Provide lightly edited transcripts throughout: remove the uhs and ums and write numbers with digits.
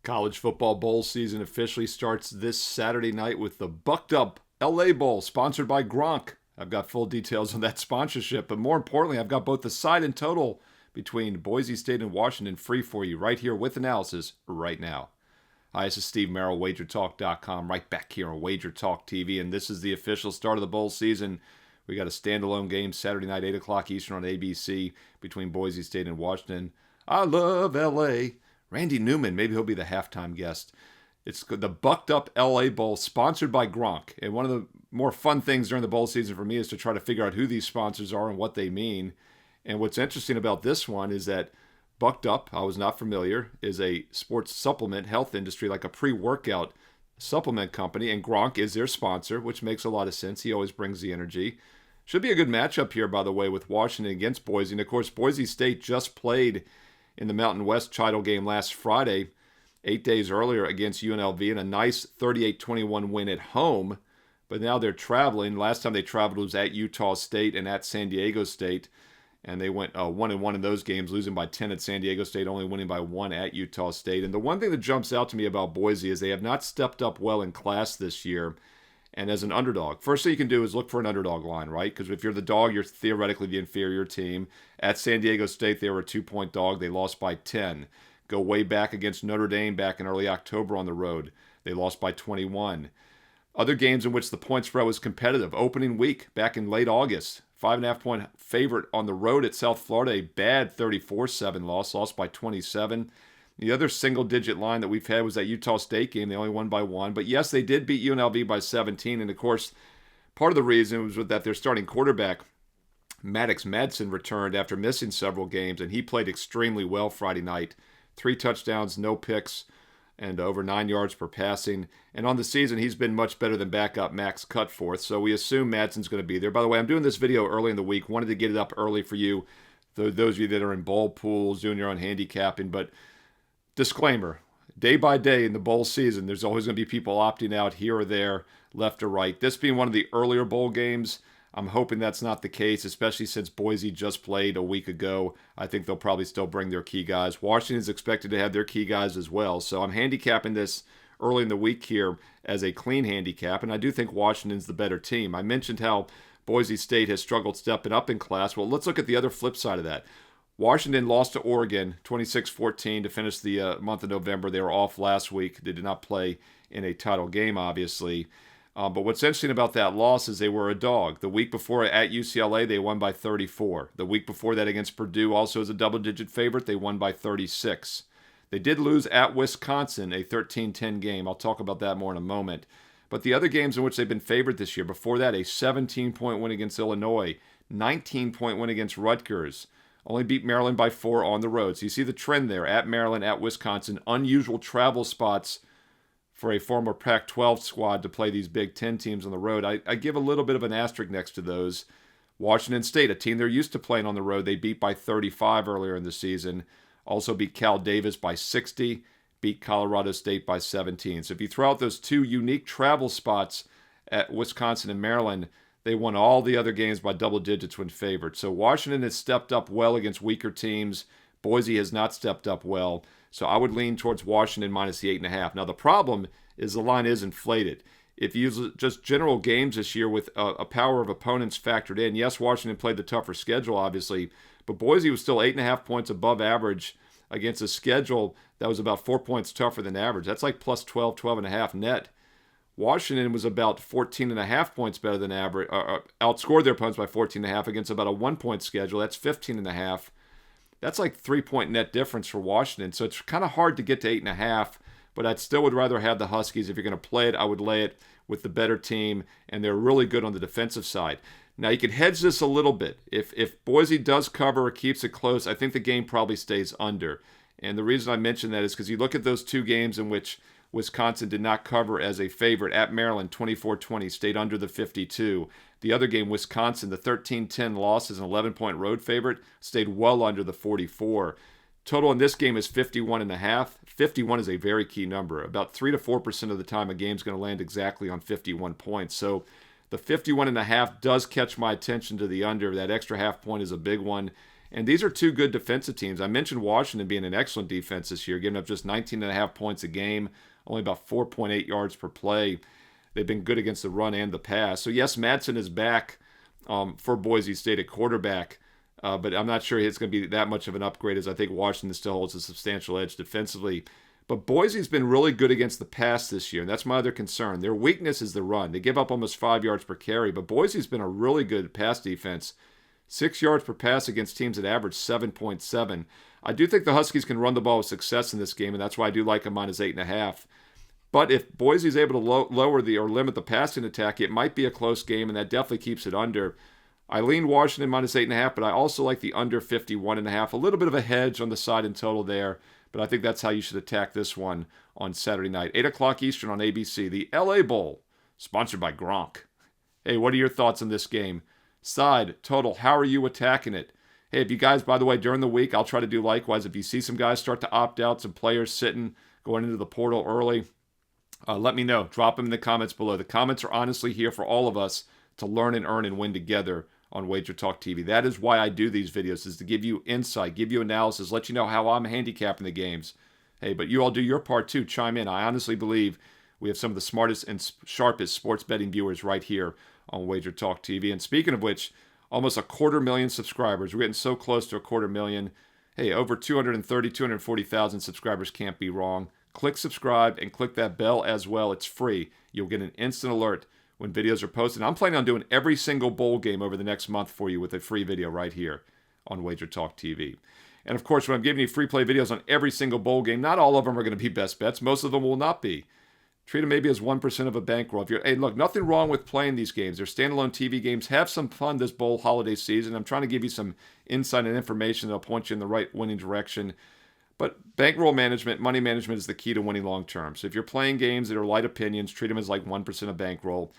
College football bowl season officially starts this Saturday night with the Bucked Up LA Bowl, sponsored by Gronk. I've got full details on that sponsorship, but more importantly, I've got both the side and total between Boise State and Washington free for you right here with analysis right now. Hi, this is Steve Merrill, WagerTalk.com, right back here on Wager Talk TV, and this is the official start of the bowl season. We got a standalone game Saturday night, 8 o'clock Eastern on ABC between Boise State and Washington. I love LA. Randy Newman, maybe he'll be the halftime guest. It's the Bucked Up LA Bowl, sponsored by Gronk. And one of the more fun things during the bowl season for me is to try to figure out who these sponsors are and what they mean. And what's interesting about this one is that Bucked Up, I was not familiar, is a sports supplement health industry, like a pre-workout supplement company. And Gronk is their sponsor, which makes a lot of sense. He always brings the energy. Should be a good matchup here, by the way, with Washington against Boise. And, of course, Boise State just played in the Mountain West title game last Friday, 8 days earlier against UNLV, in a nice 38-21 win at home. But now they're traveling. Last time they traveled was at Utah State and at San Diego State. And they went 1-1 in those games, losing by 10 at San Diego State, only winning by 1 at Utah State. And the one thing that jumps out to me about Boise is they have not stepped up well in class this year. And as an underdog, first thing you can do is look for an underdog line, right? Because if you're the dog, you're theoretically the inferior team. At San Diego State, they were a 2-point dog. They lost by 10. Go way back against Notre Dame back in early October on the road. They lost by 21. Other games in which the point spread was competitive. Opening week back in late August, 5.5-point favorite on the road at South Florida. A bad 34-7 lost by 27. The other single-digit line that we've had was that Utah State game. They only won by 1. But, yes, they did beat UNLV by 17. And, of course, part of the reason was that their starting quarterback, Maddox Madsen, returned after missing several games, and he played extremely well Friday night. 3 touchdowns, no picks, and over 9 yards per passing. And on the season, he's been much better than backup Max Cutforth. So we assume Madsen's going to be there. By the way, I'm doing this video early in the week. Wanted to get it up early for you, those of you that are in bowl pools, doing your own handicapping. But disclaimer, day by day in the bowl season, there's always going to be people opting out here or there, left or right. This being one of the earlier bowl games, I'm hoping that's not the case, especially since Boise just played a week ago. I think they'll probably still bring their key guys. Washington's expected to have their key guys as well. So I'm handicapping this early in the week here as a clean handicap, and I do think Washington's the better team. I mentioned how Boise State has struggled stepping up in class. Well, let's look at the other flip side of that. Washington lost to Oregon 26-14 to finish the month of November. They were off last week. They did not play in a title game, obviously. But what's interesting about that loss is they were a dog. The week before at UCLA, they won by 34. The week before that against Purdue, also as a double-digit favorite, they won by 36. They did lose at Wisconsin, a 13-10 game. I'll talk about that more in a moment. But the other games in which they've been favored this year, before that, a 17-point win against Illinois, 19-point win against Rutgers. Only beat Maryland by 4 on the road. So you see the trend there at Maryland, at Wisconsin. Unusual travel spots for a former Pac-12 squad to play these Big Ten teams on the road. I give a little bit of an asterisk next to those. Washington State, a team they're used to playing on the road, they beat by 35 earlier in the season. Also beat Cal Davis by 60, beat Colorado State by 17. So if you throw out those two unique travel spots at Wisconsin and Maryland, they won all the other games by double digits when favored. So Washington has stepped up well against weaker teams. Boise has not stepped up well. So I would lean towards Washington minus the 8.5. Now the problem is the line is inflated. If you use just general games this year with a power of opponents factored in, yes, Washington played the tougher schedule, obviously, but Boise was still 8.5 points above average against a schedule that was about 4 points tougher than average. That's like plus 12, 12.5 net. Washington was about 14.5 points better than average, outscored their opponents by 14.5 against about a 1-point schedule. That's 15.5. That's like 3-point net difference for Washington. So it's kind of hard to get to 8.5, but I still would rather have the Huskies. If you're going to play it, I would lay it with the better team, and they're really good on the defensive side. Now, you can hedge this a little bit. If Boise does cover or keeps it close, I think the game probably stays under. And the reason I mention that is because you look at those two games in which Wisconsin did not cover as a favorite. At Maryland, 24-20, stayed under the 52. The other game, Wisconsin, the 13-10 loss as an 11-point road favorite, stayed well under the 44. Total in this game is 51.5. 51 is a very key number. About 3 to 4% of the time a game's going to land exactly on 51 points. So the 51.5 does catch my attention to the under. That extra half point is a big one. And these are two good defensive teams. I mentioned Washington being an excellent defense this year, giving up just 19.5 points a game, only about 4.8 yards per play. They've been good against the run and the pass. So, yes, Madsen is back for Boise State at quarterback, but I'm not sure it's going to be that much of an upgrade, as I think Washington still holds a substantial edge defensively. But Boise's been really good against the pass this year, and that's my other concern. Their weakness is the run. They give up almost 5 yards per carry, but Boise's been a really good pass defense. 6 yards per pass against teams that average 7.7. I do think the Huskies can run the ball with success in this game, and that's why I do like them minus 8.5. But if Boise's able to lower or limit the passing attack, it might be a close game, and that definitely keeps it under. I lean Washington minus 8.5, but I also like the under 51.5. A little bit of a hedge on the side and total there, but I think that's how you should attack this one on Saturday night. 8 o'clock Eastern on ABC, the LA Bowl, sponsored by Gronk. Hey, what are your thoughts on this game? Side, total, how are you attacking it? Hey, if you guys, by the way, during the week, I'll try to do likewise. If you see some guys start to opt out, some players sitting, going into the portal early, let me know. Drop them in the comments below. The comments are honestly here for all of us to learn and earn and win together on Wager Talk TV. That is why I do these videos, is to give you insight, give you analysis, let you know how I'm handicapping the games. Hey, but you all do your part too. Chime in. I honestly believe we have some of the smartest and sharpest sports betting viewers right here on Wager Talk TV. And speaking of which, almost 250,000 subscribers. We're getting so close to 250,000. Hey, over 240,000 subscribers can't be wrong. Click subscribe and click that bell as well. It's free. You'll get an instant alert when videos are posted. I'm planning on doing every single bowl game over the next month for you with a free video right here on Wager Talk TV. And of course, when I'm giving you free play videos on every single bowl game, not all of them are going to be best bets. Most of them will not be. Treat them maybe as 1% of a bankroll. Hey, look, nothing wrong with playing these games. They're standalone TV games. Have some fun this bowl holiday season. I'm trying to give you some insight and information that'll point you in the right winning direction. But bankroll management, money management is the key to winning long term. So if you're playing games that are light opinions, treat them as like 1% of bankroll.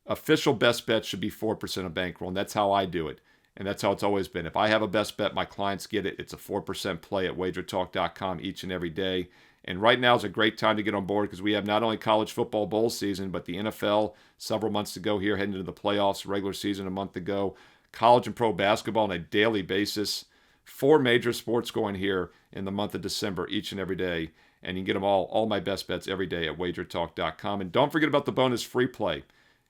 Official best bet should be 4% of bankroll, and that's how I do it. And that's how it's always been. If I have a best bet, my clients get it. It's a 4% play at wagertalk.com each and every day. And right now is a great time to get on board because we have not only college football bowl season, but the NFL several months to go here, heading into the playoffs, regular season a month ago, college and pro basketball on a daily basis. 4 major sports going here in the month of December each and every day. And you can get them all my best bets every day at wagertalk.com. And don't forget about the bonus free play.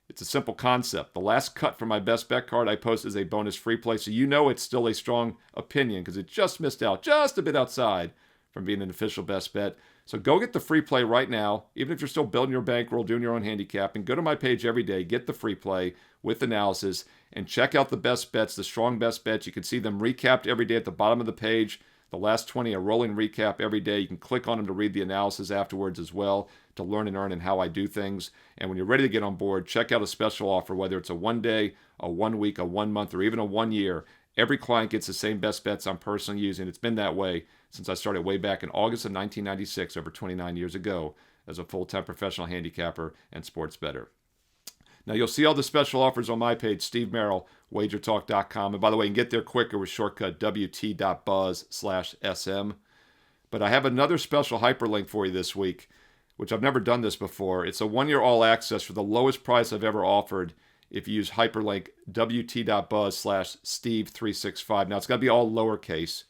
It's a simple concept. The last cut from my best bet card I post is a bonus free play, so you know it's still a strong opinion because it just missed out just a bit outside from being an official best bet. So go get the free play right now. Even if you're still building your bankroll, doing your own handicapping, go to my page every day, get the free play with analysis, and check out the best bets, the strong best bets. You can see them recapped every day at the bottom of the page. The last 20, a rolling recap every day. You can click on them to read the analysis afterwards as well, to learn and earn and how I do things. And when you're ready to get on board, check out a special offer, whether it's a 1 day, a 1 week, a 1 month, or even a 1 year. Every client gets the same best bets I'm personally using. It's been that way since I started way back in August of 1996, over 29 years ago, as a full-time professional handicapper and sports bettor. Now, you'll see all the special offers on my page, Steve Merrill, wagertalk.com. And by the way, you can get there quicker with shortcut wt.buzz/SM. But I have another special hyperlink for you this week, which I've never done this before. It's a 1-year all access for the lowest price I've ever offered if you use hyperlink wt.buzz/Steve365. Now, it's got to be all lowercase.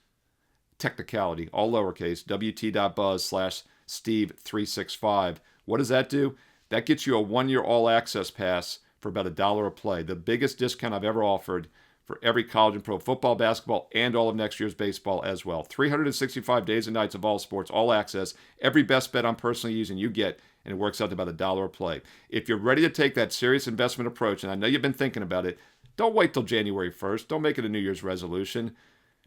Technicality, all lowercase, wt.buzz/Steve365. What does that do? That gets you a 1-year all access pass for about $1 a play. The biggest discount I've ever offered for every college and pro football, basketball, and all of next year's baseball as well. 365 days and nights of all sports, all access. Every best bet I'm personally using you get, and it works out to about $1 a play. If you're ready to take that serious investment approach, and I know you've been thinking about it, don't wait till January 1st. Don't make it a New Year's resolution.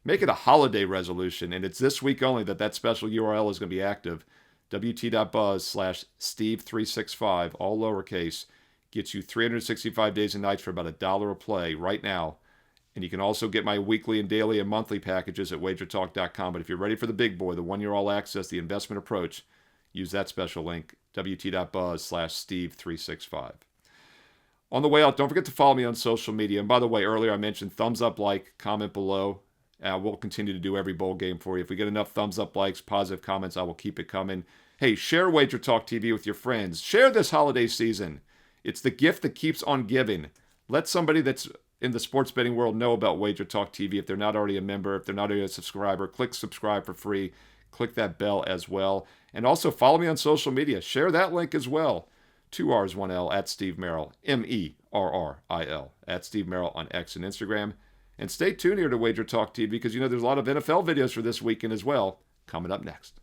Make it a holiday resolution, and it's this week only that special URL is going to be active. wt.buzz/Steve365, all lowercase, gets you 365 days and nights for about $1 a play right now. And you can also get my weekly and daily and monthly packages at wagertalk.com. But if you're ready for the big boy, the 1-year all access, the investment approach, use that special link, wt.buzz/Steve365. On the way out, don't forget to follow me on social media. And by the way, earlier I mentioned thumbs up, like, comment below. We'll continue to do every bowl game for you. If we get enough thumbs up, likes, positive comments, I will keep it coming. Hey, share Wager Talk TV with your friends. Share this holiday season. It's the gift that keeps on giving. Let somebody that's in the sports betting world know about Wager Talk TV. If they're not already a member, if they're not already a subscriber, click subscribe for free. Click that bell as well. And also follow me on social media. Share that link as well. 2 R's, 1 L, at Steve Merrill, Merril, at Steve Merrill on X and Instagram. And stay tuned here to Wager Talk TV because, there's a lot of NFL videos for this weekend as well coming up next.